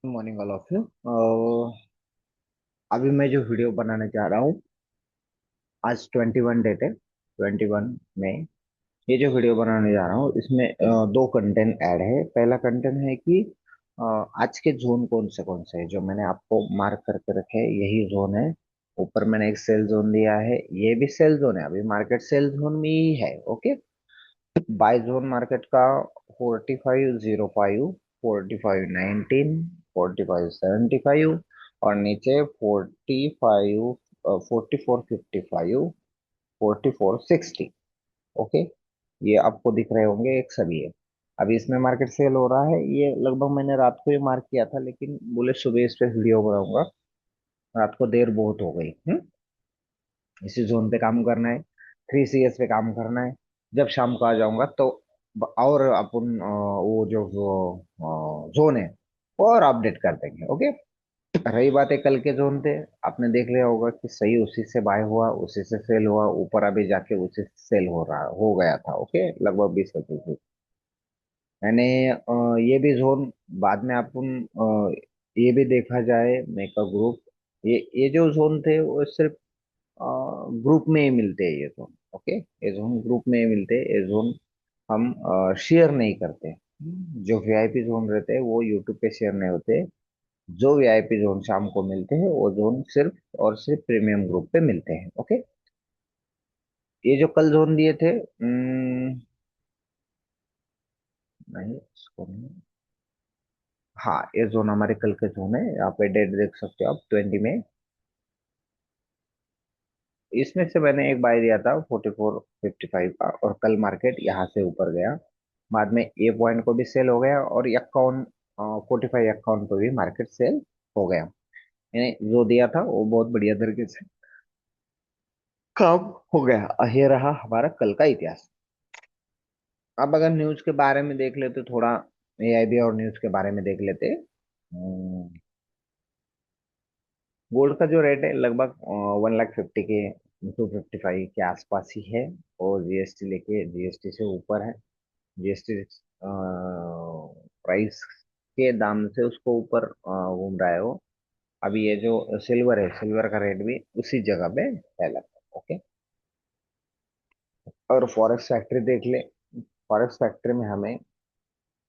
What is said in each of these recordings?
Morning all of you. अभी मैं जो वीडियो बनाने जा रहा हूँ, आज 21 डेट है, 21 मई। ये जो वीडियो बनाने जा रहा हूँ इसमें दो कंटेंट ऐड है। पहला कंटेंट है कि अ, आज के जोन कौन से है जो मैंने आपको मार्क करके रखे हैं, यही जोन है। ऊपर मैंने एक सेल जोन दिया है, ये भी सेल जोन है, अभी मार्केट सेल जोन में ही है। ओके। बाय जोन मार्केट का 4505, 4519, 4575 और नीचे 45, 4455, 4460। ओके। ये आपको दिख रहे होंगे, एक सभी है। अभी इसमें मार्केट सेल हो रहा है। ये लगभग मैंने रात को ये मार्क किया था, लेकिन बोले सुबह इस पे वीडियो बनाऊंगा, रात को देर बहुत हो गई। इसी जोन पे काम करना है, 3CS पे काम करना है। जब शाम को आ जाऊंगा तो और अपन वो जो जोन है वो और अपडेट कर देंगे। ओके। रही बात है कल के जोन पे, आपने देख लिया होगा कि सही उसी से बाय हुआ, उसी से सेल हुआ, ऊपर अभी जाके उसी से सेल हो गया था। ओके, लगभग 20-25। मैंने ये भी जोन बाद में अपन ये भी देखा जाए, मेका ग्रुप, ये जो जोन थे वो सिर्फ ग्रुप में ही मिलते हैं ये जोन। ओके, ये जोन ग्रुप में ही मिलते हैं। ये जोन हम शेयर नहीं करते। जो वीआईपी जोन रहते हैं वो यूट्यूब पे शेयर नहीं होते। जो वीआईपी जोन शाम को मिलते हैं वो जोन सिर्फ और सिर्फ प्रीमियम ग्रुप पे मिलते हैं। ओके। ये जो कल जोन दिए थे, नहीं इसको नहीं। हाँ, ये जोन हमारे कल के जोन है। यहाँ पे डेट देख सकते हो आप, 20 में। इसमें से मैंने एक बाय दिया था 4455 का, और कल मार्केट यहाँ से ऊपर गया। बाद में ए पॉइंट को भी सेल हो गया, और इक्यावन, 45 51 को भी मार्केट सेल हो गया। यानी जो दिया था वो बहुत बढ़िया तरीके से काम हो गया। ये रहा हमारा कल का इतिहास। अब अगर न्यूज के बारे में देख लेते, थोड़ा एआईबी और न्यूज के बारे में देख लेते। गोल्ड का जो रेट है लगभग 1,50,000 के, 255 के आसपास ही है। और जीएसटी लेके, जीएसटी से ऊपर है। जीएसटी प्राइस के दाम से उसको ऊपर घूम रहा है वो। अभी ये जो सिल्वर है, सिल्वर का रेट भी उसी जगह पे है लगभग। ओके। और फॉरेक्स फैक्ट्री देख ले। फॉरेक्स फैक्ट्री में हमें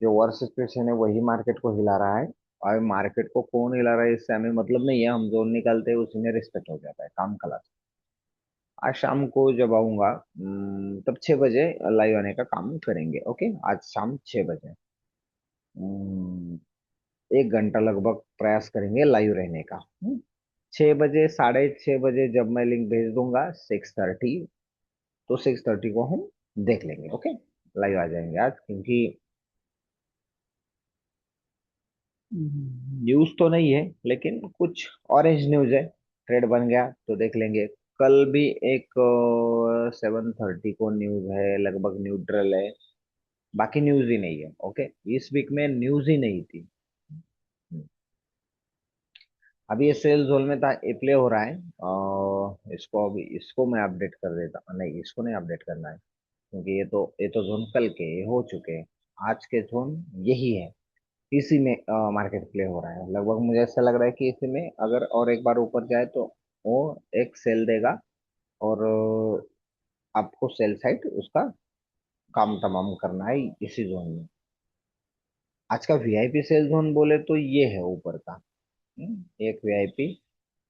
जो वर्स्ट सिचुएशन है वही मार्केट को हिला रहा है। और मार्केट को कौन हिला रहा है इससे हमें मतलब नहीं है, हम जोन निकालते हैं उसी में रिस्पेक्ट हो जाता है, काम खलास। आज शाम को जब आऊंगा, तब 6 बजे लाइव आने का काम करेंगे। ओके, आज शाम 6 बजे। 1 घंटा लगभग प्रयास करेंगे लाइव रहने का। 6 बजे, 6:30 बजे जब मैं लिंक भेज दूंगा, 6:30, तो 6:30 को हम देख लेंगे। ओके, लाइव आ जाएंगे आज, क्योंकि न्यूज तो नहीं है लेकिन कुछ ऑरेंज न्यूज है। ट्रेड बन गया तो देख लेंगे। कल भी एक 7:30 को न्यूज है, लगभग न्यूट्रल है। बाकी न्यूज ही नहीं है। ओके, इस वीक में न्यूज ही नहीं थी। अभी ये सेल जोन में था, ये प्ले हो रहा है। इसको अभी इसको मैं अपडेट कर देता, नहीं इसको नहीं अपडेट करना है, क्योंकि ये तो जोन कल के ये हो चुके हैं। आज के जोन यही है। इसी में मार्केट प्ले हो रहा है। लगभग मुझे ऐसा लग रहा है कि इसी में अगर और एक बार ऊपर जाए तो वो एक सेल देगा, और आपको सेल साइड उसका काम तमाम करना है इसी जोन में। आज का वीआईपी सेल जोन बोले तो ये है ऊपर का। एक वीआईपी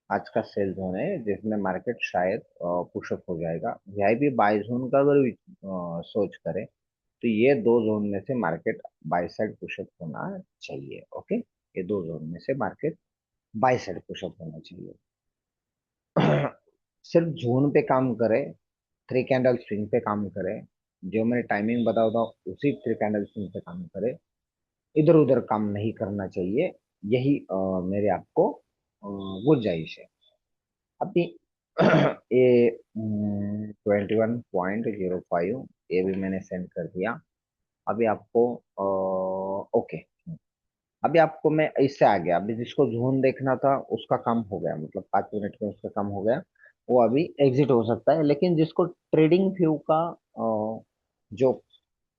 आज का सेल जोन है जिसमें मार्केट शायद पुशअप हो जाएगा। वीआईपी बाय जोन का अगर सोच करें तो ये दो जोन में से मार्केट बाय साइड पुशअप होना चाहिए। ओके, ये दो जोन में से मार्केट बाय साइड पुशअप होना चाहिए। सिर्फ जोन पे काम करे, 3 कैंडल स्विंग पे काम करे, जो मैंने टाइमिंग बताया था उसी 3 कैंडल स्विंग पे काम करे। इधर उधर काम नहीं करना चाहिए। यही मेरे आपको गुंजाइश है। अभी ये 21.05, ये भी मैंने सेंड कर दिया। अभी आपको ओके। अभी आपको मैं इससे आ गया, अभी जिसको जोन देखना था उसका काम हो गया, मतलब 5 मिनट में उसका काम हो गया। वो अभी एग्जिट हो सकता है। लेकिन जिसको ट्रेडिंग व्यू का जो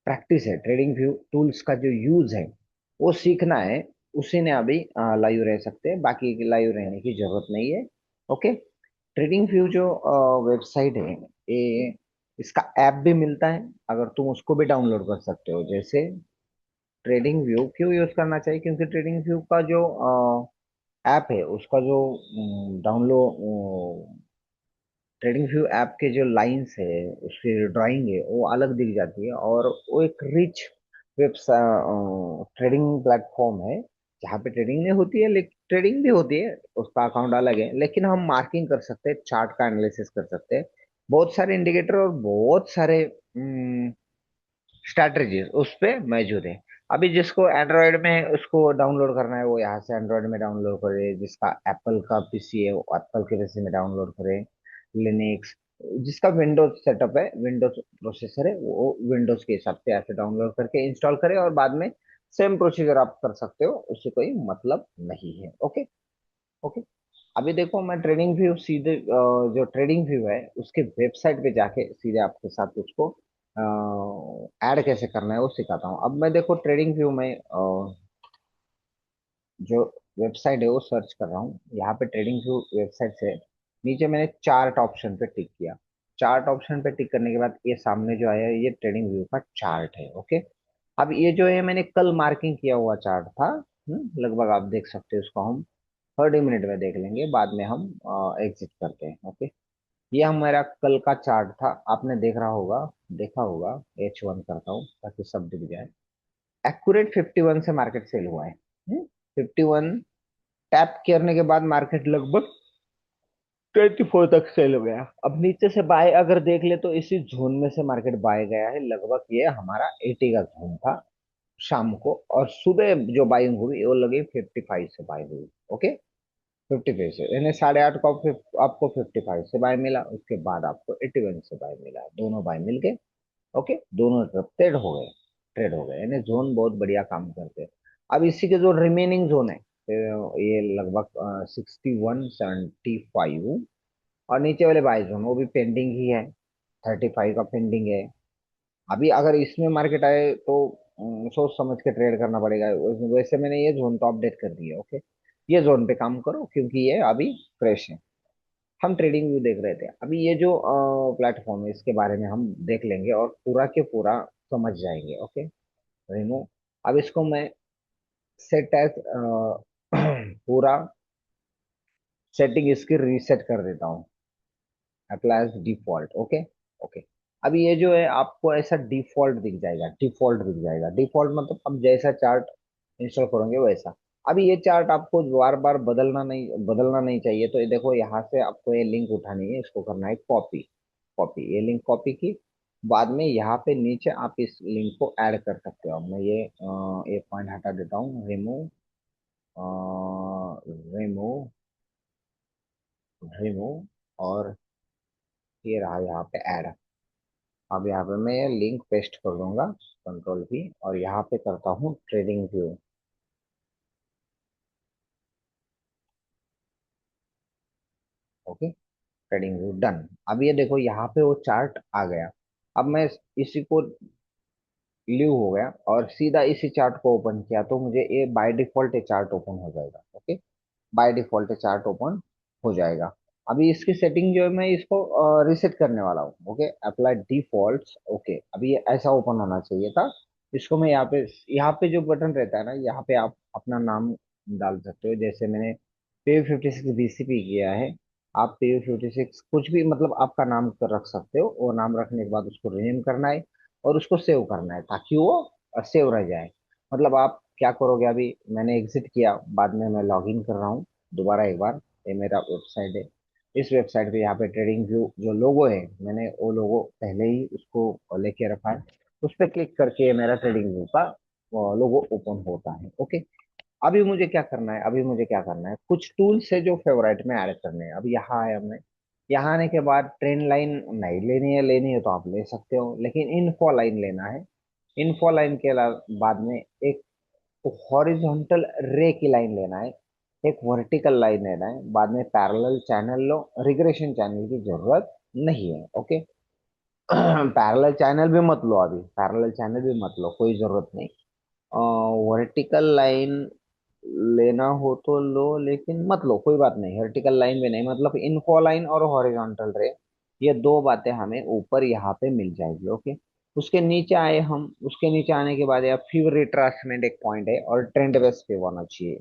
प्रैक्टिस है, ट्रेडिंग व्यू टूल्स का जो यूज है वो सीखना है, उसी ने अभी लाइव रह सकते हैं, बाकी लाइव रहने की जरूरत नहीं है। ओके। ट्रेडिंग व्यू जो वेबसाइट है, ये इसका ऐप भी मिलता है, अगर तुम उसको भी डाउनलोड कर सकते हो। जैसे ट्रेडिंग व्यू क्यों यूज करना चाहिए, क्योंकि ट्रेडिंग व्यू का जो ऐप है उसका जो डाउनलोड, ट्रेडिंग व्यू ऐप के जो लाइंस है, उसकी ड्राइंग है, वो अलग दिख जाती है, और वो एक रिच वेबसाइट ट्रेडिंग प्लेटफॉर्म है, जहाँ पे ट्रेडिंग नहीं होती है, लेकिन ट्रेडिंग भी होती है, उसका अकाउंट अलग है, लेकिन हम मार्किंग कर सकते हैं, चार्ट का एनालिसिस कर सकते हैं, बहुत सारे इंडिकेटर और बहुत सारे स्ट्रैटेजीज उस पे मौजूद है। अभी जिसको एंड्रॉयड में उसको डाउनलोड करना है, वो यहाँ से एंड्रॉयड में डाउनलोड करे, जिसका एप्पल का पीसी है वो एप्पल के पीसी में डाउनलोड करे, लिनक्स, जिसका विंडोज सेटअप है, विंडोज प्रोसेसर है, वो विंडोज के हिसाब से ऐसे डाउनलोड करके इंस्टॉल करे, और बाद में सेम प्रोसीजर आप कर सकते हो, उससे कोई मतलब नहीं है। ओके। ओके। अभी देखो, मैं ट्रेडिंग व्यू सीधे जो ट्रेडिंग व्यू है उसके वेबसाइट पे जाके सीधे आपके साथ उसको ऐड कैसे करना है वो सिखाता हूँ। अब मैं देखो ट्रेडिंग व्यू में जो वेबसाइट है वो सर्च कर रहा हूँ, यहाँ पे ट्रेडिंग व्यू वेबसाइट से नीचे मैंने चार्ट ऑप्शन पे टिक किया। चार्ट ऑप्शन पे टिक करने के बाद ये सामने जो आया है, ये ट्रेडिंग व्यू का चार्ट है। ओके। अब ये जो है मैंने कल मार्किंग किया हुआ चार्ट था, लगभग आप देख सकते हो, उसको हम 30 मिनट में देख लेंगे, बाद में हम एग्जिट करते हैं। ओके। ये हमारा कल का चार्ट था, आपने देख रहा होगा, देखा होगा। H1 करता हूँ ताकि सब दिख जाए। एक्यूरेट 51 से मार्केट सेल हुआ है। 51 टैप करने के बाद मार्केट लगभग 24 तक सेल हो गया। अब नीचे से बाय अगर देख ले तो इसी जोन में से मार्केट बाय गया है, लगभग ये हमारा 80 का जोन था शाम को, और सुबह जो बाइंग हुई वो लगी 55 से बाय हुई। ओके। 55 से यानी 8:30 को आपको 55 से बाय मिला, उसके बाद आपको 81 से बाय मिला, दोनों बाय मिल गए। ओके। दोनों तरफ ट्रेड हो गए यानी जोन बहुत बढ़िया काम करते हैं। अब इसी के जो रिमेनिंग जोन है, ये लगभग 61-75, और नीचे वाले बाय जोन वो भी पेंडिंग ही है, 35 का पेंडिंग है। अभी अगर इसमें मार्केट आए तो सोच समझ के ट्रेड करना पड़ेगा। वैसे मैंने ये जोन तो अपडेट कर दिया। ओके। ये जोन पे काम करो, क्योंकि ये अभी फ्रेश है। हम ट्रेडिंग व्यू देख रहे थे, अभी ये जो प्लेटफॉर्म है इसके बारे में हम देख लेंगे और पूरा के पूरा समझ जाएंगे। ओके। रिमूव। अब इसको मैं सेट एज पूरा सेटिंग इसकी रीसेट कर देता हूँ, apply as default. Okay. Okay. अब ये जो है आपको ऐसा डिफॉल्ट दिख जाएगा, डिफॉल्ट दिख जाएगा। डिफॉल्ट मतलब अब जैसा चार्ट इंस्टॉल करोगे वैसा। अभी ये चार्ट आपको बार बार बदलना नहीं चाहिए, तो ये देखो यहाँ से आपको ये लिंक उठानी है, इसको करना है कॉपी। कॉपी, ये लिंक कॉपी की, बाद में यहाँ पे नीचे आप इस लिंक को ऐड कर सकते हो। मैं ये पॉइंट हटा देता हूँ, रिमूव, रिमूव, रिमूव, और ये रहा यहाँ पे ऐड। अब यहाँ पे मैं लिंक पेस्ट कर दूंगा, कंट्रोल V, और यहाँ पे करता हूँ trading view. Okay. Trading view done. अब ये देखो यहाँ पे वो चार्ट आ गया। अब मैं इसी को लीव हो गया और सीधा इसी चार्ट को ओपन किया, तो मुझे ये बाय डिफॉल्ट चार्ट ओपन हो जाएगा। Okay. By default chart open हो जाएगा। अभी इसकी सेटिंग जो है मैं इसको रिसेट करने वाला हूँ। ओके। Apply default. ओके। अभी ये ऐसा ओपन होना चाहिए था। इसको मैं यहाँ पे जो बटन रहता है ना, यहाँ पे आप अपना नाम डाल सकते हो, जैसे मैंने PU56 BCP किया है। आप PU56 कुछ भी, मतलब आपका नाम कर रख सकते हो, वो नाम रखने के बाद उसको रिनेम करना है और उसको सेव करना है, ताकि वो सेव रह जाए। मतलब आप क्या करोगे, अभी मैंने एग्जिट किया, बाद में मैं लॉग इन कर रहा हूँ दोबारा एक बार। ये मेरा वेबसाइट है, इस वेबसाइट पे यहाँ पे ट्रेडिंग व्यू जो लोगो है, मैंने वो लोगो पहले ही उसको लेके रखा है, उस पर क्लिक करके मेरा ट्रेडिंग व्यू का लोगो ओपन होता है। ओके। अभी मुझे क्या करना है, कुछ टूल्स है जो फेवरेट में ऐड करने हैं। अब यहाँ आया मैं, यहाँ आने के बाद ट्रेंड लाइन नहीं लेनी है तो आप ले सकते हो, लेकिन इन्फो लाइन लेना है। इन्फो लाइन के बाद में एक हॉरिजॉन्टल रे की लाइन लेना है, एक वर्टिकल लाइन लेना है, बाद में पैरेलल चैनल लो। रिग्रेशन चैनल की जरूरत नहीं है। ओके। पैरेलल चैनल भी मत लो, अभी पैरेलल चैनल भी मत लो, कोई जरूरत नहीं। वर्टिकल लाइन लेना हो तो लो, लेकिन मत लो, कोई बात नहीं। वर्टिकल लाइन भी नहीं, मतलब इन्फो लाइन और हॉरिजॉन्टल रे, ये दो बातें हमें ऊपर यहाँ पे मिल जाएगी। ओके, उसके नीचे आए हम, उसके नीचे आने के बाद यार फिर रिट्रेसमेंट एक पॉइंट है, और ट्रेंड बेस पे होना चाहिए।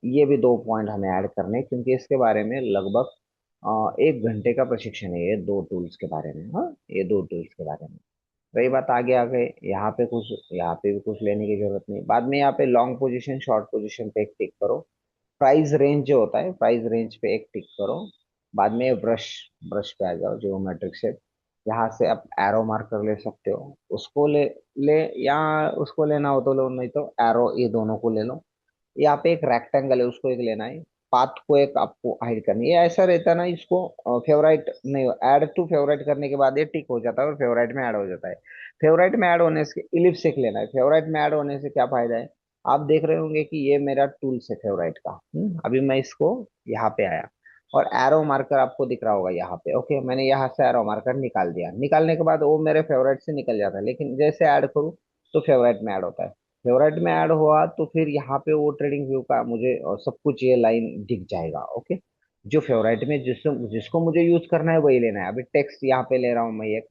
ये भी दो पॉइंट हमें ऐड करने हैं, क्योंकि इसके बारे में लगभग 1 घंटे का प्रशिक्षण है, ये दो टूल्स के बारे में। हाँ, ये दो टूल्स के बारे में। रही बात आगे आ गए, यहाँ पे कुछ, यहाँ पे भी कुछ लेने की जरूरत नहीं। बाद में यहाँ पे लॉन्ग पोजीशन शॉर्ट पोजीशन पे एक टिक करो। प्राइस रेंज जो होता है, प्राइस रेंज पे एक टिक करो। बाद में ब्रश, ब्रश पे आ जाओ, जियोमेट्रिक शेप। यहाँ से आप एरो मार्कर ले सकते हो, उसको ले ले, या उसको लेना हो तो लो, नहीं तो एरो, ये दोनों को ले लो। यहाँ पे एक रेक्टेंगल है, उसको एक लेना है। पाथ को एक आपको हाइड करनी है। ऐसा रहता है ना, इसको फेवराइट नहीं, ऐड टू फेवराइट करने के बाद ये टिक हो जाता है और फेवराइट में ऐड हो जाता है। फेवराइट में ऐड होने से इलिप्स एक लेना है। फेवराइट में ऐड होने से क्या फायदा है, आप देख रहे होंगे कि ये मेरा टूल्स है फेवराइट का। अभी मैं इसको यहाँ पे आया, और एरो मार्कर आपको दिख रहा होगा यहाँ पे। ओके, मैंने यहाँ से एरो मार्कर निकाल दिया। निकालने के बाद वो मेरे फेवराइट से निकल जाता है, लेकिन जैसे ऐड करूँ तो फेवराइट में ऐड होता है। फेवरेट में ऐड हुआ तो फिर यहाँ पे वो ट्रेडिंग व्यू का मुझे सब कुछ ये लाइन दिख जाएगा। ओके, जो फेवरेट में जिसको जिसको मुझे यूज करना है वही लेना है। अभी टेक्स्ट यहाँ पे ले रहा हूँ मैं एक।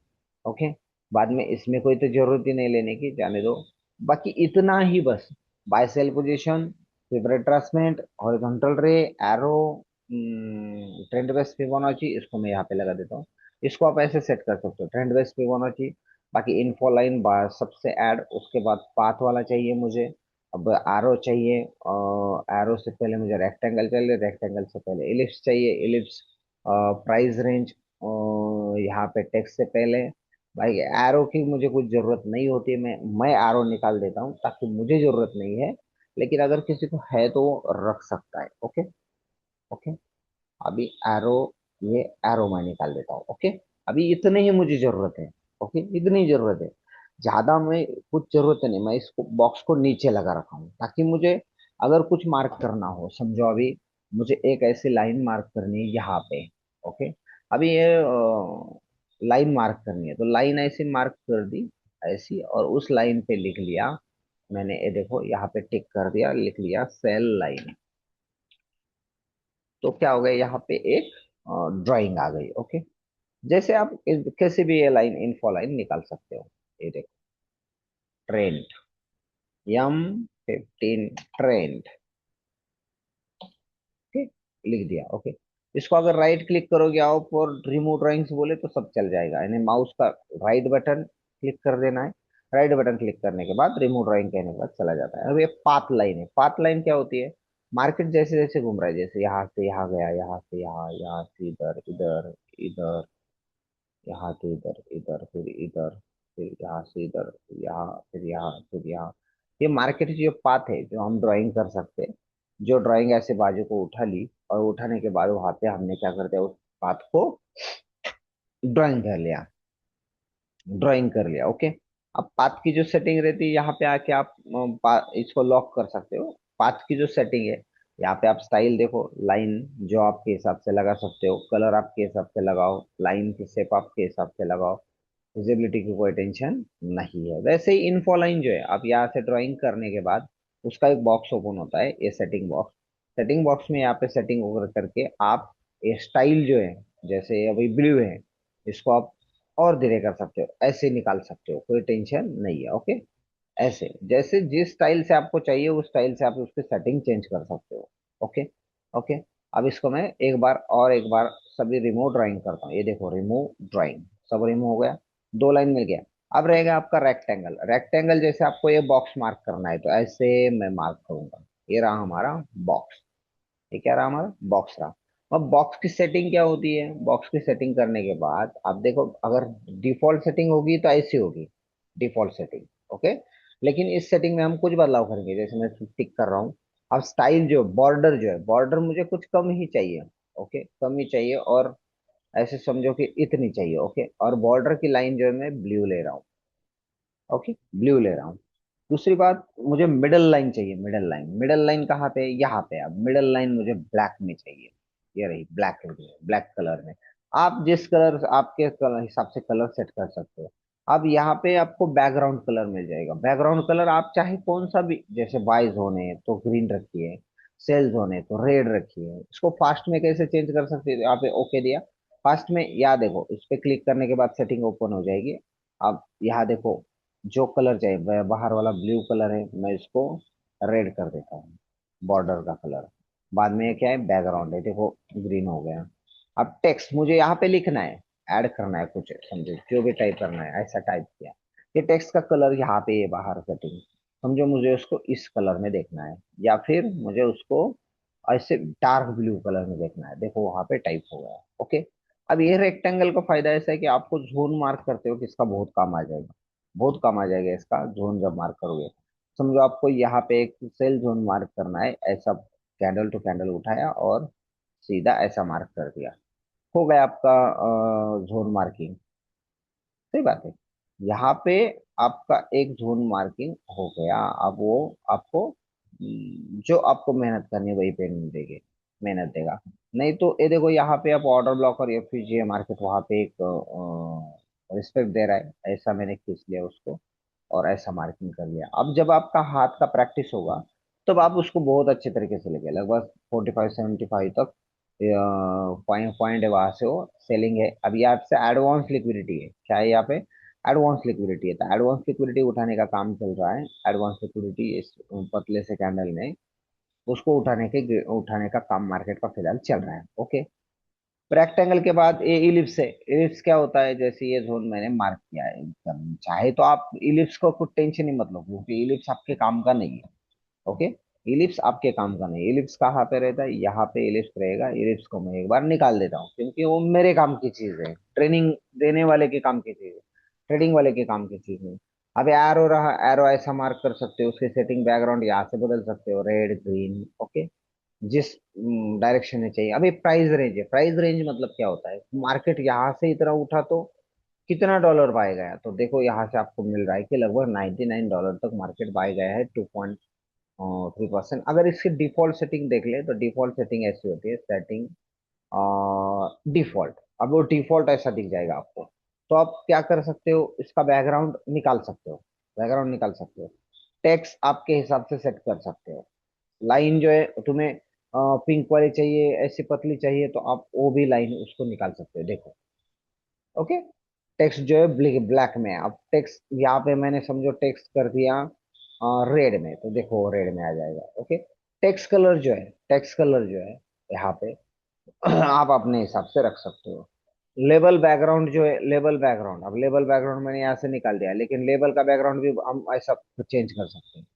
ओके, बाद में इसमें कोई तो जरूरत ही नहीं लेने की, जाने दो। बाकी इतना ही बस, बाय सेल पोजीशन, फेवरेट ट्रांसमेंट, horizontal ray, arrow, trend base Fibonacci, इसको मैं यहाँ पे लगा देता हूँ। इसको आप ऐसे सेट कर सकते हो, ट्रेंड बेस फिबोनाची। बाकी इन्फो लाइन बार सबसे ऐड, उसके बाद पाथ वाला चाहिए मुझे। अब एरो चाहिए, एरो से पहले मुझे रेक्टेंगल चाहिए, रेक्टेंगल से पहले इलिप्स चाहिए, इलिप्स। प्राइस रेंज यहाँ पे टेक्स्ट से पहले। भाई एरो की मुझे कुछ जरूरत नहीं होती है, मैं एरो निकाल देता हूँ ताकि मुझे जरूरत नहीं है, लेकिन अगर किसी को है तो वो रख सकता है। Okay, okay. अभी एरो, ये एरो मैं निकाल देता हूँ। ओके, अभी इतने ही मुझे जरूरत है। ओके, इतनी जरूरत है, ज्यादा मैं कुछ जरूरत नहीं। मैं इसको बॉक्स को नीचे लगा रखा हूँ ताकि मुझे अगर कुछ मार्क करना हो, समझो अभी मुझे एक ऐसी लाइन मार्क करनी है यहाँ पे। ओके, अभी ये लाइन मार्क करनी है, तो लाइन ऐसी मार्क कर दी, ऐसी, और उस लाइन पे लिख लिया मैंने। ये देखो यहाँ पे टिक कर दिया, लिख लिया सेल लाइन। तो क्या हो गया, यहाँ पे एक ड्राइंग आ गई। ओके, जैसे आप कैसे भी ये लाइन, इन्फो लाइन निकाल सकते हो। ये देखो, ट्रेंड, M15 ट्रेंड। ओके, लिख दिया। ओके, इसको अगर राइट क्लिक करोगे आप और रिमूव ड्राइंग्स बोले तो सब चल जाएगा, यानी माउस का राइट बटन क्लिक कर देना है। राइट बटन क्लिक करने के बाद रिमूव ड्राइंग कहने के बाद चला जाता है। अब ये पाथ लाइन है। पाथ लाइन क्या होती है, मार्केट जैसे जैसे घूम रहा है, जैसे यहाँ से यहाँ गया, यहाँ से यहाँ, यहाँ से इधर, इधर, इधर, यहाँ से इधर, इधर, फिर इधर, फिर यहाँ से इधर, यहाँ, फिर यहाँ, फिर यहाँ। ये मार्केट की जो पाथ है जो हम ड्राइंग कर सकते हैं। जो ड्राइंग ऐसे बाजू को उठा ली, और उठाने के बाद वहां पे हमने क्या कर दिया, उस पाथ को ड्राइंग कर लिया, ड्राइंग कर लिया। ओके, अब पाथ की जो सेटिंग रहती है, यहाँ पे आके आप इसको लॉक कर सकते हो। पाथ की जो सेटिंग है, यहाँ पे आप स्टाइल देखो, लाइन जो आपके हिसाब से लगा सकते हो, कलर आपके हिसाब से लगाओ, लाइन की शेप आपके हिसाब से लगाओ। विजिबिलिटी की कोई टेंशन नहीं है। वैसे ही इन्फो लाइन जो है, आप यहाँ से ड्राइंग करने के बाद उसका एक बॉक्स ओपन होता है, ये सेटिंग बॉक्स। सेटिंग बॉक्स में यहाँ पे सेटिंग ओवर करके आप ये स्टाइल जो है, जैसे अभी ब्लू है, इसको आप और धीरे कर सकते हो, ऐसे निकाल सकते हो, कोई टेंशन नहीं है। ओके, ऐसे जैसे जिस स्टाइल से आपको चाहिए उस स्टाइल से आप उसकी सेटिंग चेंज कर सकते हो। Okay, okay. अब इसको मैं एक बार और एक बार सभी रिमूव ड्राइंग करता हूँ। ये देखो, रिमूव ड्राइंग, सब रिमूव हो गया, दो लाइन मिल गया। अब रहेगा आपका रेक्टेंगल। रेक्टेंगल जैसे आपको ये बॉक्स मार्क करना है, तो ऐसे मैं मार्क करूंगा। ये रहा हमारा बॉक्स। ये क्या रहा, हमारा बॉक्स रहा। अब बॉक्स की सेटिंग क्या होती है, बॉक्स की सेटिंग करने के बाद आप देखो, अगर डिफॉल्ट सेटिंग होगी तो ऐसी होगी, डिफॉल्ट सेटिंग। ओके, लेकिन इस सेटिंग में हम कुछ बदलाव करेंगे, जैसे मैं टिक कर रहा हूँ। अब स्टाइल जो बॉर्डर जो है, बॉर्डर मुझे कुछ कम ही चाहिए। ओके, कम ही चाहिए, और ऐसे समझो कि इतनी चाहिए। ओके, और बॉर्डर की लाइन जो है मैं ब्लू ले रहा हूँ। ओके, ब्लू ले रहा हूँ। दूसरी बात, मुझे मिडल लाइन चाहिए। मिडल लाइन, मिडल लाइन कहाँ पे है, यहाँ पे। अब मिडल लाइन मुझे ब्लैक में चाहिए। ये रही ब्लैक, ब्लैक कलर में। आप जिस कलर, आपके कलर हिसाब से कलर सेट कर सकते हो। अब यहाँ पे आपको बैकग्राउंड कलर मिल जाएगा। बैकग्राउंड कलर आप चाहे कौन सा भी, जैसे बाय जोन है तो ग्रीन रखिए, सेल जोन है तो रेड रखिए। इसको फास्ट में कैसे चेंज कर सकते हैं, यहाँ पे ओके दिया, फास्ट में या देखो इस पे क्लिक करने के बाद सेटिंग ओपन हो जाएगी। अब यहाँ देखो जो कलर चाहिए, बाहर वाला ब्लू कलर है, मैं इसको रेड कर देता हूँ, बॉर्डर का कलर। बाद में ये क्या है, बैकग्राउंड है, देखो ग्रीन हो गया। अब टेक्स्ट मुझे यहाँ पे लिखना है, ऐड करना है कुछ, समझो जो भी टाइप करना है, ऐसा टाइप किया। ये टेक्स्ट का कलर यहाँ पे ये बाहर सेटिंग, समझो मुझे उसको इस कलर में देखना है, या फिर मुझे उसको ऐसे डार्क ब्लू कलर में देखना है, देखो वहां पे टाइप हो गया। ओके। अब ये रेक्टेंगल का फायदा ऐसा है कि आपको जोन मार्क करते हो, किसका बहुत काम आ जाएगा, बहुत काम आ जाएगा इसका जोन जब मार्क करोगे। समझो आपको यहाँ पे एक सेल जोन मार्क करना है, ऐसा कैंडल टू कैंडल उठाया और सीधा ऐसा मार्क कर दिया, हो गया आपका जोन मार्किंग। सही बात है। यहाँ पे आपका एक जोन मार्किंग हो गया। अब वो आपको जो आपको मेहनत करनी है वही पेमेंट देंगे, मेहनत देगा। नहीं तो ये देखो यहाँ पे आप ऑर्डर ब्लॉक और एफपीजीए मार्केट वहाँ पे एक रिस्पेक्ट दे रहा है, ऐसा मैंने खींच लिया उसको और ऐसा मार्किंग कर लिया। अब जब आपका हाथ का प्रैक्टिस होगा तब आप उसको बहुत अच्छे तरीके से लेंगे, लगभग 45-75 तक पॉइंट पॉइंट है, वहां से वो सेलिंग है। अब यहाँ से एडवांस लिक्विडिटी है, क्या है यहाँ पे, एडवांस लिक्विडिटी है, तो एडवांस लिक्विडिटी उठाने का काम चल रहा है। एडवांस लिक्विडिटी इस पतले से कैंडल में उसको उठाने का काम मार्केट का फिलहाल चल रहा है। ओके। रेक्टेंगल के बाद ये इलिप्स है। इलिप्स क्या होता है, जैसे ये जोन मैंने मार्क किया है एकदम, चाहे तो आप इलिप्स को कुछ टेंशन ही मत लो, क्योंकि इलिप्स आपके काम का नहीं है। ओके। इलिप्स आपके काम का नहीं, इलिप्स कहाँ पे रहता है, यहाँ पे इलिप्स रहेगा। इलिप्स को मैं एक बार निकाल देता हूँ, क्योंकि वो मेरे काम की चीज है, ट्रेनिंग देने वाले के काम की चीज है, ट्रेडिंग वाले के काम की चीज नहीं। अब एरो रहा, एरो ऐसा मार्क कर सकते हो, उसकी सेटिंग बैकग्राउंड यहाँ से बदल सकते हो, रेड ग्रीन। ओके। जिस डायरेक्शन में चाहिए। अभी प्राइस रेंज है, प्राइस रेंज मतलब क्या होता है, मार्केट यहाँ से इतना उठा तो कितना डॉलर बाय गया, तो देखो यहाँ से आपको मिल रहा है कि लगभग $99 तक मार्केट बाय गया है, 2.3%। अगर इसकी डिफॉल्ट सेटिंग देख ले तो डिफॉल्ट सेटिंग ऐसी होती है, सेटिंग डिफॉल्ट। अब वो डिफॉल्ट ऐसा दिख जाएगा आपको। तो आप क्या कर सकते हो, इसका बैकग्राउंड निकाल सकते हो, बैकग्राउंड निकाल सकते हो, टेक्स्ट आपके हिसाब से सेट कर सकते हो। लाइन जो है तुम्हें पिंक वाली चाहिए, ऐसी पतली चाहिए, तो आप वो भी लाइन उसको निकाल सकते हो, देखो। ओके। टेक्स्ट जो है ब्लैक ब्लैक में है। अब टेक्स्ट यहाँ पे मैंने समझो टेक्स्ट कर दिया रेड में, तो देखो रेड में आ जाएगा। ओके। टेक्स्ट कलर जो है यहाँ पे आप अपने हिसाब से रख सकते हो। लेबल बैकग्राउंड जो है, लेबल बैकग्राउंड, अब लेबल बैकग्राउंड मैंने यहाँ से निकाल दिया, लेकिन लेबल का बैकग्राउंड भी हम ऐसा चेंज कर सकते हैं।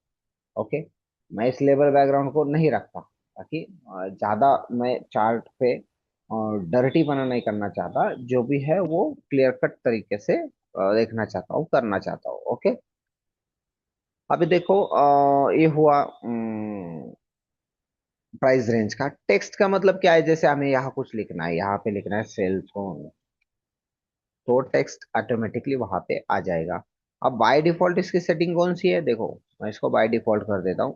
ओके। मैं इस लेबल बैकग्राउंड को नहीं रखता, ताकि ज्यादा मैं चार्ट पे डर्टी बना नहीं करना चाहता, जो भी है वो क्लियर कट तरीके से देखना चाहता हूँ, करना चाहता हूँ। ओके। अभी देखो ये हुआ प्राइस रेंज का। टेक्स्ट का मतलब क्या है, जैसे हमें यहाँ कुछ लिखना है, यहाँ पे लिखना है सेल्स फोन, तो टेक्स्ट ऑटोमेटिकली वहां पे आ जाएगा। अब बाय डिफॉल्ट इसकी सेटिंग कौन सी है, देखो मैं इसको बाय डिफॉल्ट कर देता हूँ,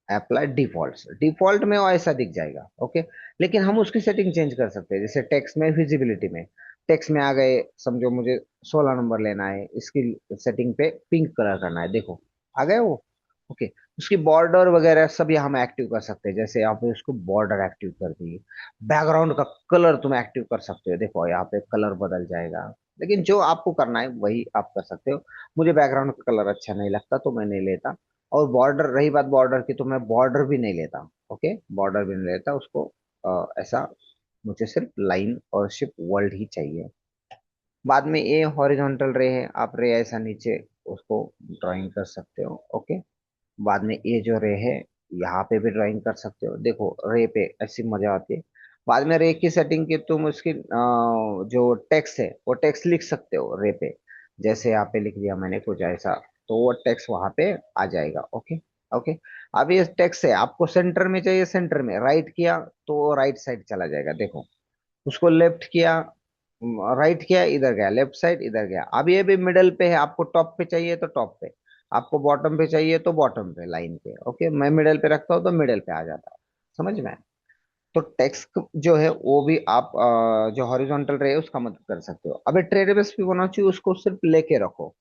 अप्लाई डिफॉल्ट। डिफॉल्ट में वो ऐसा दिख जाएगा। ओके। लेकिन हम उसकी सेटिंग चेंज कर सकते हैं, जैसे टेक्स्ट में, विजिबिलिटी में, टेक्स्ट में आ गए, समझो मुझे 16 नंबर लेना है, इसकी सेटिंग पे पिंक कलर करना है, देखो आ गए वो। ओके। उसकी बॉर्डर वगैरह सब यहाँ हम एक्टिव कर सकते हैं, जैसे यहाँ पे उसको बॉर्डर एक्टिव कर दी। बैकग्राउंड का कलर तुम एक्टिव कर सकते हो, देखो यहाँ पे कलर बदल जाएगा। लेकिन जो आपको करना है वही आप कर सकते हो। मुझे बैकग्राउंड का कलर अच्छा नहीं लगता तो मैं नहीं लेता। और बॉर्डर, रही बात बॉर्डर की, तो मैं बॉर्डर भी नहीं लेता। ओके। बॉर्डर भी नहीं लेता उसको, ऐसा मुझे सिर्फ लाइन और सिर्फ वर्ल्ड ही चाहिए। बाद में ये हॉरिजॉन्टल रे है, आप रे ऐसा नीचे उसको ड्राइंग कर सकते हो। ओके। बाद में ये जो रे है यहाँ पे भी ड्राइंग कर सकते हो, देखो रे पे ऐसी मजा आती है। बाद में रे की सेटिंग की तुम उसकी जो टेक्स्ट है वो टेक्स्ट लिख सकते हो रे पे, जैसे यहाँ पे लिख दिया मैंने कुछ ऐसा, तो वो टेक्स्ट वहां पे आ जाएगा। ओके। ओके। अब ये टेक्स्ट है, आपको सेंटर में चाहिए, सेंटर में राइट किया तो राइट साइड चला जाएगा, देखो। उसको लेफ्ट किया, राइट किया इधर गया, लेफ्ट साइड इधर गया। अब ये भी मिडल पे है, आपको टॉप पे चाहिए तो टॉप पे, आपको बॉटम पे चाहिए तो बॉटम पे लाइन पे। ओके। मैं मिडल पे रखता हूँ तो मिडल पे आ जाता है, समझ में आया? तो टेक्स्ट जो है वो भी आप जो हॉरिजॉन्टल रे है उसका मदद कर सकते हो। अबे ट्रेडेबल्स भी होना चाहिए, उसको सिर्फ लेके रखो।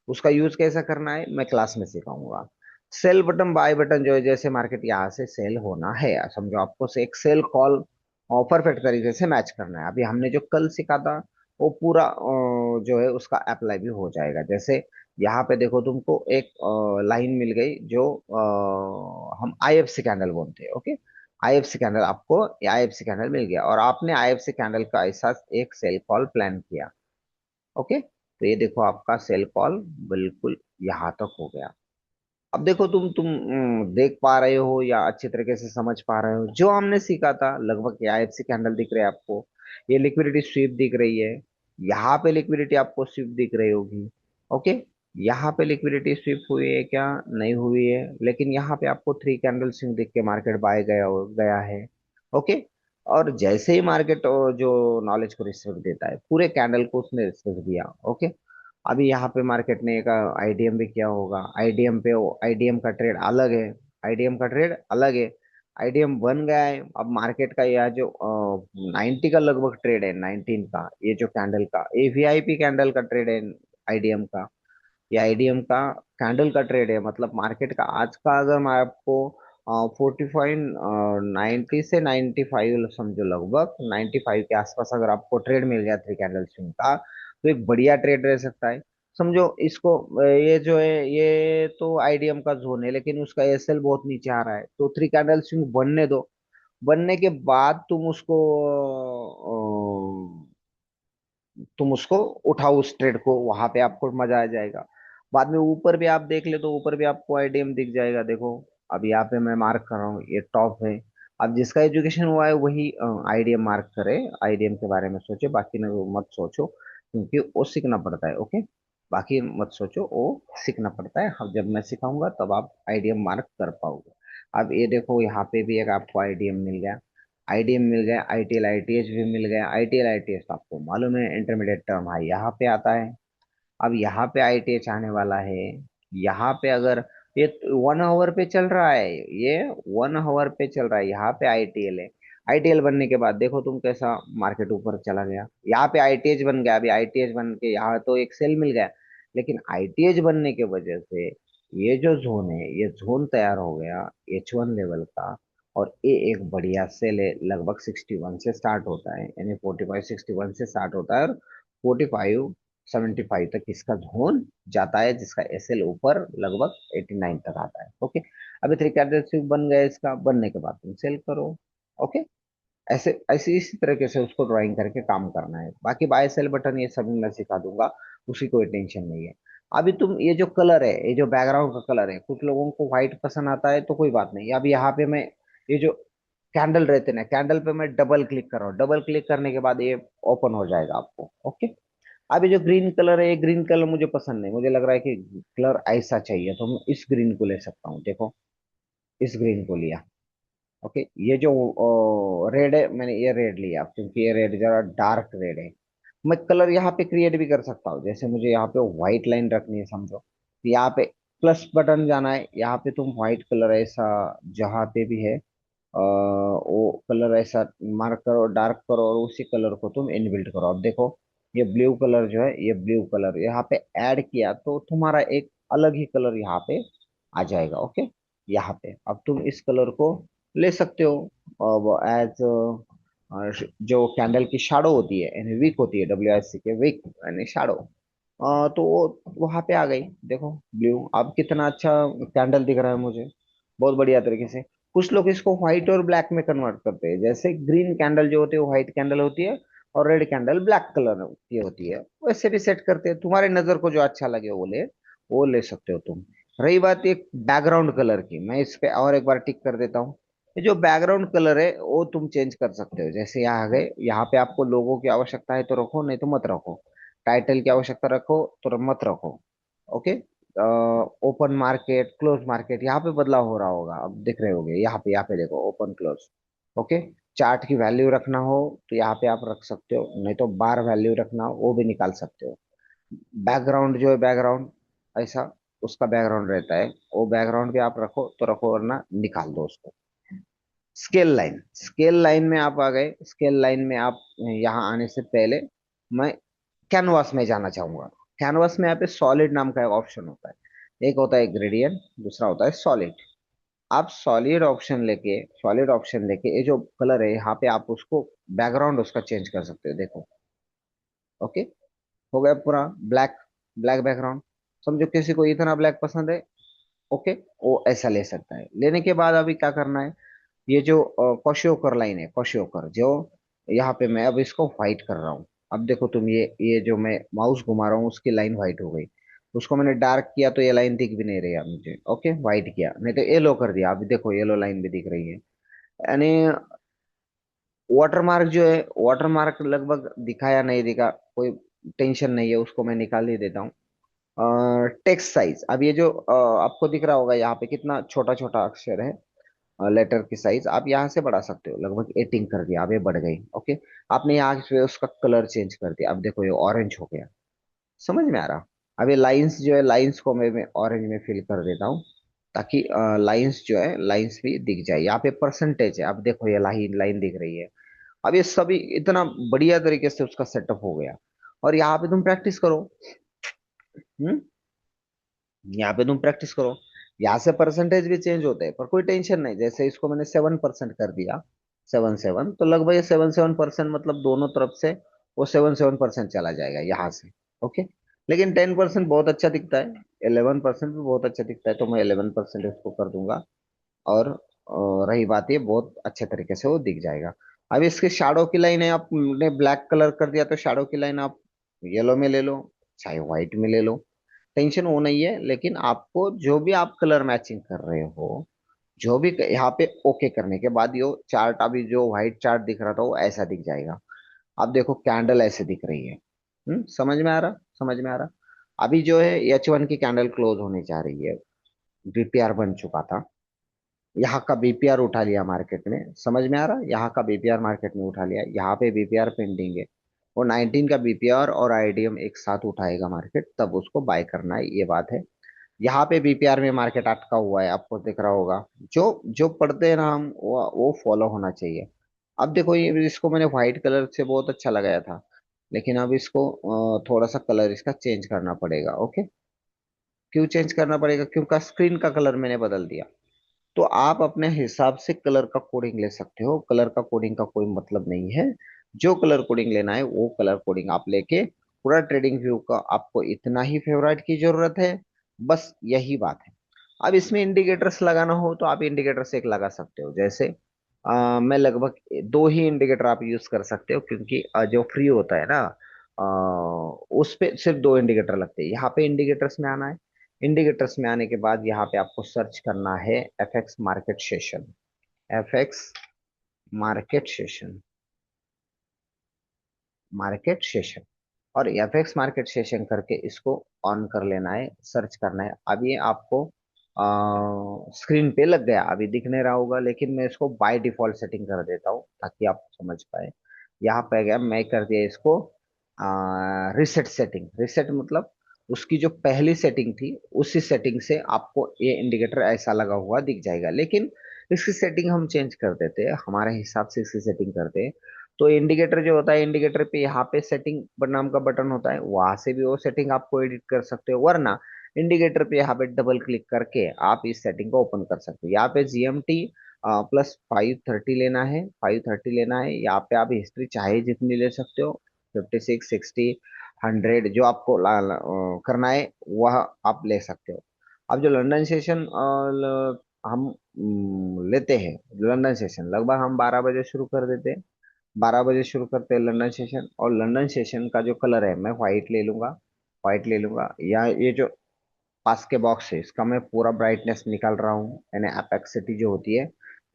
उसका यूज कैसा करना है मैं क्लास में सिखाऊंगा। सेल बटन बाय बटन जो है, जैसे मार्केट यहाँ से सेल होना है, समझो आपको से एक सेल कॉल परफेक्ट तरीके से मैच करना है। अभी हमने जो कल सीखा था वो पूरा जो है उसका अप्लाई भी हो जाएगा। जैसे यहाँ पे देखो तुमको एक लाइन मिल गई जो हम आईएफसी कैंडल बोलते हैं। ओके, आईएफसी कैंडल, आपको आईएफसी कैंडल मिल गया और आपने आईएफसी कैंडल का ऐसा एक सेल कॉल प्लान किया। ओके, तो ये देखो आपका सेल कॉल बिल्कुल यहाँ तक हो गया। अब देखो तुम देख पा रहे हो या अच्छी तरीके से समझ पा रहे हो जो हमने सीखा था। लगभग ये आईएफसी कैंडल दिख रहे हैं आपको, ये लिक्विडिटी स्वीप दिख रही है, यहाँ पे लिक्विडिटी आपको स्वीप दिख रही होगी। ओके, यहाँ पे लिक्विडिटी स्वीप हुई है क्या? नहीं हुई है, लेकिन यहाँ पे आपको थ्री कैंडल स्विंग दिख के मार्केट बाय गया है। ओके, और जैसे ही मार्केट जो नॉलेज को रिस्पेक्ट देता है, पूरे कैंडल को उसने रिस्पेक्ट दिया। ओके, अभी यहाँ पे मार्केट ने एक आईडीएम भी किया होगा। आईडीएम पे, आईडीएम का ट्रेड अलग है, आईडीएम का ट्रेड अलग है। आईडीएम बन गया है। अब मार्केट का यह जो 90 का लगभग ट्रेड है, 19 का, ये जो कैंडल का, ये वीआईपी कैंडल का ट्रेड है आईडीएम का। ये आईडीएम का कैंडल का ट्रेड है। मतलब मार्केट का आज का अगर मैं आपको 45 90 से 95 समझो, लगभग 95 के आसपास अगर आपको ट्रेड मिल गया थ्री कैंडल स्विंग का, तो एक बढ़िया ट्रेड रह सकता है। समझो इसको, ये जो है ये तो आईडीएम का जोन है, लेकिन उसका एसएल बहुत नीचे आ रहा है, तो थ्री कैंडल स्विंग बनने दो। बनने के बाद तुम उसको उठाओ, उस ट्रेड को, वहां पे आपको मजा आ जाएगा। बाद में ऊपर भी आप देख ले तो ऊपर भी आपको आईडीएम दिख जाएगा। देखो, अब यहाँ पे मैं मार्क कर रहा हूँ, ये टॉप है। अब जिसका एजुकेशन हुआ है वही आईडीएम मार्क करे, आईडीएम के बारे में सोचे, बाकी ना वो मत सोचो, क्योंकि वो सीखना पड़ता है। ओके, बाकी मत सोचो, वो सीखना पड़ता है। अब जब मैं सिखाऊंगा तब आप आईडीएम मार्क कर पाओगे। अब ये देखो यहाँ पे भी एक आपको आईडीएम मिल गया, आईडीएम मिल गया, आईटीएल आईटीएच भी मिल गया। आईटीएल आईटीएच तो आपको मालूम है इंटरमीडिएट टर्म है, यहाँ पे आता है। अब यहाँ पे आईटीएच आने वाला है। यहाँ पे अगर ये 1 आवर पे चल रहा है, ये 1 आवर पे चल रहा है, यहाँ पे आईटीएल है। आईटीएल बनने के बाद देखो तुम कैसा मार्केट ऊपर चला गया। यहाँ पे आईटीएच बन गया, अभी आईटीएच बन के यहाँ तो एक सेल मिल गया, लेकिन आईटीएच बनने के वजह से ये जो जोन है, ये जोन तैयार हो गया H1 लेवल का। और ये एक बढ़िया सेल है, लगभग 61 से स्टार्ट होता है, यानी 45 61 से स्टार्ट होता है और 45 75 तक इसका जोन जाता है, जिसका एसएल ऊपर लगभग 89 तक आता है। ओके, अभी थ्री कैंडलस्टिक बन गया, इसका बनने के बाद तुम सेल करो। ओके, ऐसे ऐसे इसी तरीके से उसको ड्राइंग करके काम करना है। बाकी बाय सेल बटन ये सब मैं सिखा दूंगा, उसी कोई टेंशन नहीं है। अभी तुम ये जो कलर है, ये जो बैकग्राउंड का कलर है, कुछ लोगों को व्हाइट पसंद आता है तो कोई बात नहीं। अब यहाँ पे मैं ये जो कैंडल रहते ना, कैंडल पे मैं डबल क्लिक कर रहा हूँ, डबल क्लिक करने के बाद ये ओपन हो जाएगा आपको। ओके, अभी जो ग्रीन कलर है, ये ग्रीन कलर मुझे पसंद नहीं, मुझे लग रहा है कि कलर ऐसा चाहिए, तो मैं इस ग्रीन को ले सकता हूँ। देखो, इस ग्रीन को लिया। ओके, ये जो रेड है, मैंने ये रेड लिया क्योंकि ये रेड जरा डार्क रेड है। मैं कलर यहाँ पे क्रिएट भी कर सकता हूँ, जैसे मुझे यहाँ पे व्हाइट लाइन रखनी है समझो, तो यहाँ पे प्लस बटन जाना है, यहाँ पे तुम व्हाइट कलर ऐसा जहाँ पे भी है वो कलर ऐसा मार्क करो, डार्क करो, और उसी कलर को तुम इनबिल्ट करो। अब देखो, ये ब्लू कलर जो है, ये ब्लू कलर यहाँ पे ऐड किया तो तुम्हारा एक अलग ही कलर यहाँ पे आ जाएगा। ओके, यहाँ पे अब तुम इस कलर को ले सकते हो। अब एज जो कैंडल की शाडो होती है, यानी वीक होती है, WIC के वीक यानी शाडो, तो वो वहां पे आ गई। देखो ब्लू, अब कितना अच्छा कैंडल दिख रहा है मुझे, बहुत बढ़िया तरीके से। कुछ लोग इसको व्हाइट और ब्लैक में कन्वर्ट करते हैं, जैसे ग्रीन कैंडल जो होती है वो व्हाइट कैंडल होती है, और रेड कैंडल ब्लैक कलर की होती है, वैसे भी सेट करते हैं। तुम्हारे नजर को जो अच्छा लगे वो ले सकते हो तुम। रही बात एक बैकग्राउंड कलर की, मैं इस पे और एक बार टिक कर देता हूँ। ये जो बैकग्राउंड कलर है वो तुम चेंज कर सकते हो। जैसे यहाँ आ गए, यहाँ पे आपको लोगों की आवश्यकता है तो रखो, नहीं तो मत रखो। टाइटल की आवश्यकता रखो तो मत रखो। Okay, open market, close market, यहाँ पे बदलाव हो रहा होगा, अब दिख रहे होगे, यहाँ पे देखो ओपन क्लोज। ओके, चार्ट की वैल्यू रखना हो तो यहाँ पे आप रख सकते हो, नहीं तो बार वैल्यू रखना हो वो भी निकाल सकते हो। बैकग्राउंड जो है, बैकग्राउंड ऐसा उसका बैकग्राउंड रहता है, वो बैकग्राउंड भी आप रखो तो रखो, वरना निकाल दो उसको। स्केल लाइन में आप आ गए। स्केल लाइन में आप यहाँ आने से पहले मैं कैनवास में जाना चाहूंगा। कैनवास में यहाँ पे सॉलिड नाम का एक ऑप्शन होता है, एक होता है ग्रेडियंट, दूसरा होता है सॉलिड। आप सॉलिड ऑप्शन लेके ये जो कलर है यहाँ पे आप उसको बैकग्राउंड उसका चेंज कर सकते हो, देखो। ओके, हो गया पूरा ब्लैक, ब्लैक बैकग्राउंड। समझो किसी को इतना ब्लैक पसंद है, ओके, वो ऐसा ले सकता है। लेने के बाद अभी क्या करना है, ये जो क्वेशियोकर लाइन है, क्वेशियोकर जो, यहाँ पे मैं अब इसको व्हाइट कर रहा हूँ। अब देखो तुम, ये जो मैं माउस घुमा रहा हूँ उसकी लाइन व्हाइट हो गई। उसको मैंने डार्क किया तो ये लाइन दिख भी नहीं रही अब मुझे, ओके, व्हाइट किया, नहीं तो येलो कर दिया, अभी देखो येलो लाइन भी दिख रही है। यानी वाटरमार्क जो है, वाटरमार्क लगभग दिखा या नहीं दिखा, कोई टेंशन नहीं है, उसको मैं निकाल ही देता हूँ। टेक्स्ट साइज, अब ये जो आपको दिख रहा होगा यहाँ पे कितना छोटा छोटा अक्षर है, लेटर की साइज आप यहाँ से बढ़ा सकते हो, लगभग 18 कर दिया, अब ये बढ़ गई, ओके। आपने यहाँ से उसका कलर चेंज कर दिया, अब देखो ये ऑरेंज हो गया। समझ में आ रहा? अब ये लाइंस जो है, लाइंस को मैं ऑरेंज में फिल कर देता हूँ, ताकि लाइंस जो है, लाइंस भी दिख जाए। यहाँ पे परसेंटेज है, अब देखो ये लाइन लाइन दिख रही है। अब ये सभी इतना बढ़िया तरीके से उसका सेटअप हो गया। और यहाँ पे तुम प्रैक्टिस करो। हम्म, यहाँ पे तुम प्रैक्टिस करो। यहाँ से परसेंटेज भी चेंज होते हैं, पर कोई टेंशन नहीं। जैसे इसको मैंने 7% कर दिया, 7 7, तो लगभग ये 7 7% मतलब दोनों तरफ से वो 7 7% चला जाएगा यहाँ से, ओके। लेकिन 10% बहुत अच्छा दिखता है, 11% भी बहुत अच्छा दिखता है, तो मैं 11% इसको कर दूंगा। और रही बात, ये बहुत अच्छे तरीके से वो दिख जाएगा। अब इसके शैडो की लाइन है, आपने ब्लैक कलर कर दिया तो शैडो की लाइन आप येलो में ले लो, चाहे व्हाइट में ले लो, टेंशन वो नहीं है। लेकिन आपको जो भी आप कलर मैचिंग कर रहे हो, जो भी यहाँ पे ओके करने के बाद ये चार्ट, अभी जो व्हाइट चार्ट दिख रहा था वो ऐसा दिख जाएगा। अब देखो कैंडल ऐसे दिख रही है। समझ में आ रहा? समझ में आ रहा? अभी जो है H1 की कैंडल क्लोज होने जा रही है, बीपीआर बन चुका था, यहाँ का बीपीआर उठा लिया मार्केट में। समझ में आ रहा? यहाँ का बीपीआर मार्केट में उठा लिया, यहाँ पे बीपीआर पेंडिंग है। और 19 का बीपीआर और आईडीएम एक साथ उठाएगा मार्केट, तब उसको बाय करना है, ये बात है। यहाँ पे बीपीआर में मार्केट अटका हुआ है, आपको दिख रहा होगा। जो जो पढ़ते हैं ना हम, वो फॉलो होना चाहिए। अब देखो ये, इसको मैंने व्हाइट कलर से बहुत अच्छा लगाया था, लेकिन अब इसको थोड़ा सा कलर इसका चेंज करना पड़ेगा, ओके। क्यों चेंज करना पड़ेगा? क्योंकि स्क्रीन का कलर मैंने बदल दिया। तो आप अपने हिसाब से कलर का कोडिंग ले सकते हो, कलर का कोडिंग का कोई मतलब नहीं है। जो कलर कोडिंग लेना है वो कलर कोडिंग आप लेके, पूरा ट्रेडिंग व्यू का आपको इतना ही फेवरेट की जरूरत है, बस यही बात है। अब इसमें इंडिकेटर्स लगाना हो तो आप इंडिकेटर्स एक लगा सकते हो। जैसे मैं लगभग दो ही इंडिकेटर आप यूज कर सकते हो, क्योंकि जो फ्री होता है ना, अ, उस पे सिर्फ दो इंडिकेटर लगते हैं। यहाँ पे इंडिकेटर्स में आना है। इंडिकेटर्स में आने के बाद यहाँ पे आपको सर्च करना है FX market session, FX market session, market session. और एफएक्स मार्केट सेशन करके इसको ऑन कर लेना है, सर्च करना है। अब ये आपको स्क्रीन पे लग गया, अभी दिख नहीं रहा होगा, लेकिन मैं इसको बाय डिफॉल्ट सेटिंग कर देता हूँ ताकि आप समझ पाए। यहाँ पे गया, मैं कर दिया इसको रिसेट सेटिंग। रिसेट मतलब उसकी जो पहली सेटिंग थी उसी सेटिंग से आपको ये इंडिकेटर ऐसा लगा हुआ दिख जाएगा। लेकिन इसकी सेटिंग हम चेंज कर देते हैं, हमारे हिसाब से इसकी सेटिंग करते हैं। तो इंडिकेटर जो होता है, इंडिकेटर पे यहाँ पे सेटिंग नाम का बटन होता है, वहां से भी वो सेटिंग आपको एडिट कर सकते हो, वरना इंडिकेटर पे यहाँ पे डबल क्लिक करके आप इस सेटिंग को ओपन कर सकते हो। यहाँ पे जीएमटी +530 लेना है, 530 लेना है। यहाँ पे आप हिस्ट्री चाहे जितनी ले सकते हो, 56 60 100, जो आपको करना है वह आप ले सकते हो। अब जो लंदन सेशन हम लेते हैं, लंदन सेशन लगभग हम 12 बजे शुरू कर देते हैं। 12 बजे शुरू करते हैं लंदन सेशन, और लंदन सेशन का जो कलर है मैं व्हाइट ले लूंगा, व्हाइट ले लूंगा। या ये जो पास के बॉक्स है इसका मैं पूरा ब्राइटनेस निकाल रहा हूँ, यानी एपेक्सिटी जो होती है,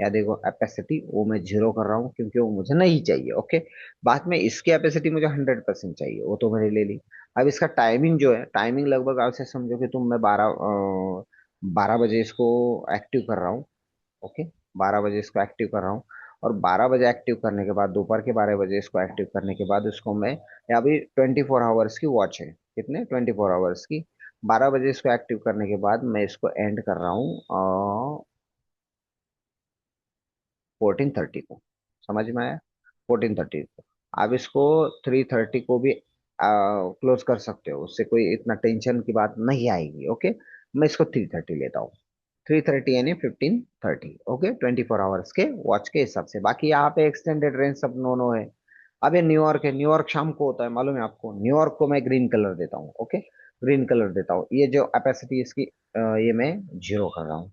या देखो एपेसिटी वो मैं 0 कर रहा हूँ, क्योंकि वो मुझे नहीं चाहिए, ओके। बाद में इसकी एपेसिटी मुझे 100% चाहिए, वो तो मैंने ले ली। अब इसका टाइमिंग जो है, टाइमिंग लगभग आप से समझो कि तुम, मैं 12 बजे इसको एक्टिव कर रहा हूँ, ओके। 12 बजे इसको एक्टिव कर रहा हूँ। और 12 बजे एक्टिव करने के बाद, दोपहर के 12 बजे इसको एक्टिव करने के बाद उसको मैं, या अभी 24 आवर्स की वॉच है, कितने, 24 आवर्स की। 12 बजे इसको एक्टिव करने के बाद मैं इसको एंड कर रहा हूँ 14:30 को। समझ में आया? 14:30 को। आप इसको 3:30 को भी क्लोज कर सकते हो, उससे कोई इतना टेंशन की बात नहीं आएगी। ओके, मैं इसको 3:30 लेता हूँ। 3:30 यानी 15:30। ओके, 24 आवर्स के वॉच के हिसाब से। बाकी यहाँ पे एक्सटेंडेड रेंज सब नो नो है। अब ये न्यूयॉर्क है, न्यूयॉर्क शाम को होता है, मालूम है आपको? न्यूयॉर्क को मैं ग्रीन कलर देता हूँ। ओके, ग्रीन कलर देता हूँ। ये जो एपेसिटी इसकी ये मैं 0 कर रहा हूँ।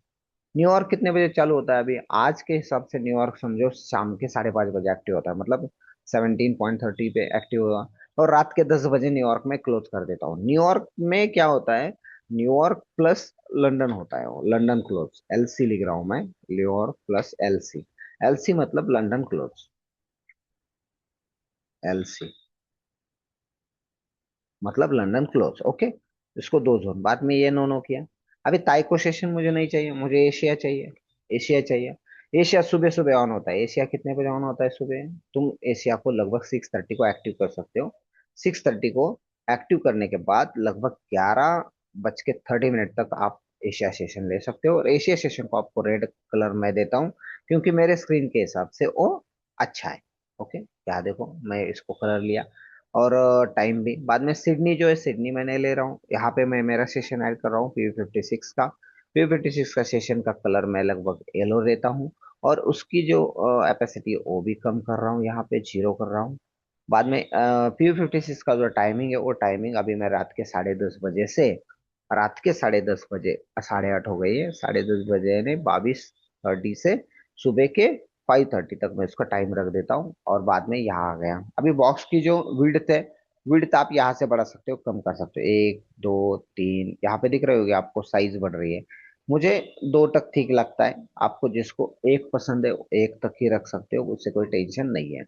न्यूयॉर्क कितने बजे चालू होता है? अभी आज के हिसाब से न्यूयॉर्क समझो शाम के 5:30 बजे एक्टिव होता है, मतलब 17:30 पे एक्टिव हुआ। और रात के 10 बजे न्यूयॉर्क में क्लोज कर देता हूँ। न्यूयॉर्क में क्या होता है? न्यूयॉर्क प्लस लंदन होता है, वो लंदन क्लोज, एलसी लिख रहा हूँ मैं। New York plus LC. एलसी मतलब लंदन क्लोज। एलसी मतलब लंदन क्लोज। ओके, इसको दो जोन बाद में ये नो नो किया। अभी ताइको सेशन मुझे नहीं चाहिए, मुझे एशिया चाहिए। एशिया चाहिए। एशिया सुबह सुबह ऑन होता है। एशिया कितने बजे ऑन होता है सुबह? तुम एशिया को लगभग 6:30 को एक्टिव कर सकते हो। 6:30 को एक्टिव करने के बाद लगभग 11:30 तक आप एशिया सेशन ले सकते हो। और एशिया सेशन को आपको रेड कलर मैं देता हूँ, क्योंकि मेरे स्क्रीन के हिसाब से वो अच्छा है। ओके, क्या देखो, मैं इसको कलर लिया। और टाइम भी बाद में सिडनी जो है, सिडनी मैंने ले रहा हूँ। यहाँ पे मैं मेरा सेशन ऐड कर रहा हूँ PV56 का। PV56 का सेशन का कलर मैं लगभग येलो देता हूँ। और उसकी जो एपेसिटी वो भी कम कर रहा हूँ, यहाँ पे 0 कर रहा हूँ। बाद में PV56 का जो टाइमिंग है, वो टाइमिंग अभी मैं रात के 10:30 बजे से, रात के 10:30 बजे, 8:30 हो गई है, 10:30 बजे यानी 22:30 से सुबह के 5:30 तक मैं इसका टाइम रख देता हूँ। और बाद में यहाँ आ गया। अभी बॉक्स की जो विड्थ है, विड्थ आप यहाँ से बढ़ा सकते हो, कम कर सकते हो। 1 2 3 यहाँ पे दिख रही होगी आपको, साइज बढ़ रही है। मुझे 2 तक ठीक लगता है। आपको जिसको एक पसंद है वो एक तक ही रख सकते हो, उससे कोई टेंशन नहीं है।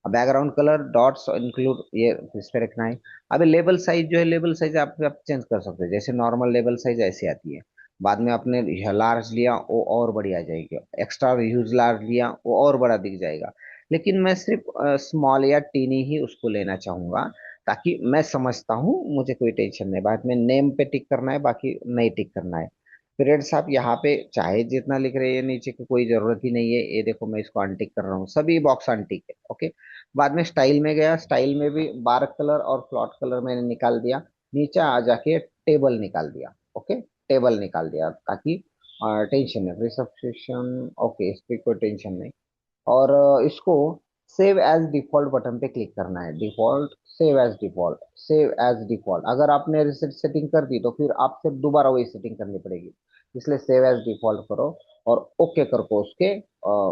बैकग्राउंड कलर डॉट्स इंक्लूड ये इस पे रखना है। अभी लेबल साइज जो है, लेबल साइज आप चेंज कर सकते हो। जैसे नॉर्मल लेबल साइज ऐसे आती है, बाद में आपने लार्ज लिया वो और बड़ी आ जाएगी। एक्स्ट्रा ह्यूज लार्ज लिया वो और बड़ा दिख जाएगा। लेकिन मैं सिर्फ स्मॉल या टीनी ही उसको लेना चाहूंगा, ताकि मैं समझता हूँ, मुझे कोई टेंशन नहीं। बाद में नेम पे टिक करना है, बाकी नहीं टिक करना है। पीरियड्स आप यहाँ पे चाहे जितना लिख रहे हैं नीचे की कोई जरूरत ही नहीं है। ये देखो मैं इसको अनटिक कर रहा हूँ, सभी बॉक्स अनटिक है। ओके, बाद में स्टाइल में गया। स्टाइल में भी बार कलर और फ्लॉट कलर मैंने निकाल दिया। नीचे आ जाके टेबल निकाल दिया। ओके, टेबल निकाल दिया ताकि टेंशन नहीं, रिसेप्शन। ओके, इस पे कोई टेंशन नहीं। और इसको सेव एज डिफॉल्ट बटन पे क्लिक करना है। Default, save as default, save as default. अगर आपने रिसेट सेटिंग कर दी तो फिर आपसे दोबारा वही सेटिंग करनी पड़ेगी। इसलिए सेव एज डिफॉल्ट करो और ओके करके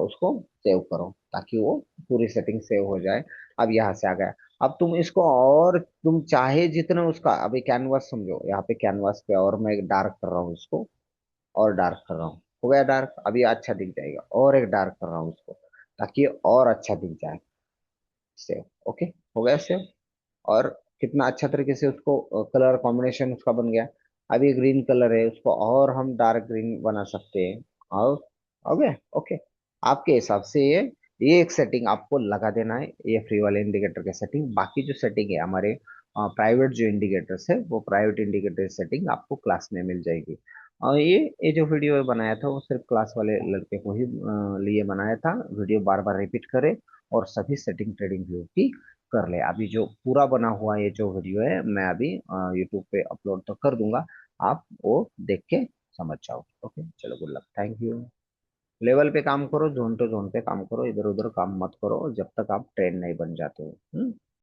उसको सेव करो, ताकि वो पूरी सेटिंग सेव हो जाए। अब यहाँ से आ गया। अब तुम इसको और तुम चाहे जितना उसका, अभी कैनवास समझो, यहाँ पे कैनवास पे और मैं डार्क कर रहा हूँ इसको, और डार्क कर रहा हूँ। हो गया डार्क, अभी अच्छा दिख जाएगा। और एक डार्क कर रहा हूँ इसको, ताकि और अच्छा दिख जाए। सेव। ओके, हो गया सेव। और कितना अच्छा तरीके से उसको कलर कॉम्बिनेशन उसका बन गया। अभी ग्रीन कलर है, उसको और हम डार्क ग्रीन बना सकते हैं। और हो गया। ओके, आपके हिसाब से ये एक सेटिंग आपको लगा देना है, ये फ्री वाले इंडिकेटर के सेटिंग। बाकी जो सेटिंग है हमारे प्राइवेट जो इंडिकेटर्स है, वो प्राइवेट इंडिकेटर सेटिंग आपको क्लास में मिल जाएगी। और ये जो वीडियो बनाया था वो सिर्फ क्लास वाले लड़के को ही लिए बनाया था। वीडियो बार बार रिपीट करे और सभी सेटिंग ट्रेडिंग व्यू की कर ले। अभी जो पूरा बना हुआ ये जो वीडियो है, मैं अभी यूट्यूब पे अपलोड तो कर दूंगा। आप वो देख के समझ जाओ। ओके, चलो, good luck, thank you. Level पे काम करो, जोन टू जोन पे काम करो, इधर उधर काम मत करो जब तक आप ट्रेन नहीं बन जाते हो।